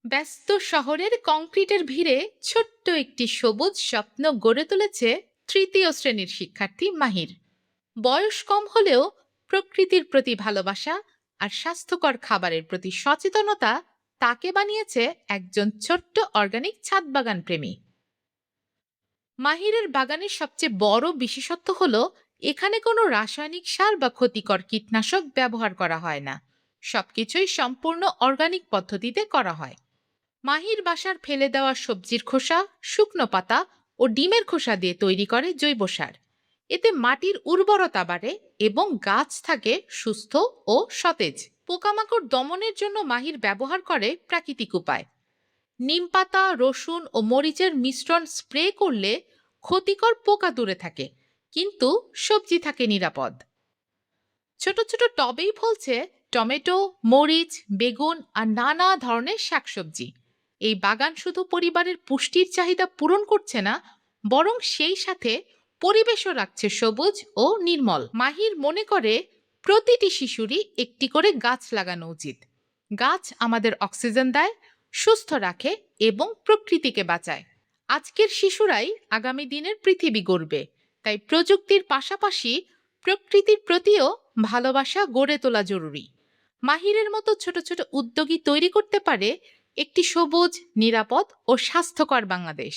ব্যস্ত শহরের কংক্রিটের ভিড়ে ছোট্ট একটি সবুজ স্বপ্ন গড়ে তুলেছে তৃতীয় শ্রেণীর শিক্ষার্থী মাহির। বয়স কম হলেও প্রকৃতির প্রতি ভালোবাসা আর স্বাস্থ্যকর খাবারের প্রতি সচেতনতা তাকে বানিয়েছে একজন ছোট্ট অর্গানিক ছাদ বাগান প্রেমী। মাহিরের বাগানের সবচেয়ে বড় বিশেষত্ব হলো এখানে কোনো রাসায়নিক সার বা ক্ষতিকর কীটনাশক ব্যবহার করা হয় না। সবকিছুই সম্পূর্ণ অর্গানিক পদ্ধতিতে করা হয়। মাহির বাসার ফেলে দেওয়া সবজির খোসা, শুকনো পাতা ও ডিমের খোসা দিয়ে তৈরি করে জৈব সার। এতে মাটির উর্বরতা বাড়ে এবং গাছ থাকে সুস্থ ও সতেজ। পোকামাকড় দমনের জন্য মাহির ব্যবহার করে প্রাকৃতিক উপায়। নিম পাতা, রসুন ও মরিচের মিশ্রণ স্প্রে করলে ক্ষতিকর পোকা দূরে থাকে, কিন্তু সবজি থাকে নিরাপদ। ছোট ছোট টবেই ফলছে টমেটো, মরিচ, বেগুন আর নানা ধরনের শাকসবজি। এই বাগান শুধু পরিবারের পুষ্টির চাহিদা পূরণ করছে না, বরং সেই সাথে পরিবেশও রাখছে সবুজ ও নির্মল। মাহির মনে করে প্রতিটি শিশুরই একটি করে গাছ লাগানো উচিত। গাছ আমাদের অক্সিজেন দেয়, সুস্থ রাখে এবং প্রকৃতিকে বাঁচায়। আজকের শিশুরাই আগামী দিনের পৃথিবী গড়বে, তাই প্রযুক্তির পাশাপাশি প্রকৃতির প্রতিও ভালোবাসা গড়ে তোলা জরুরি। মাহিরের মতো ছোট ছোট উদ্যোগী তৈরি করতে পারে একটি সবুজ, নিরাপদ ও স্বাস্থ্যকর বাংলাদেশ।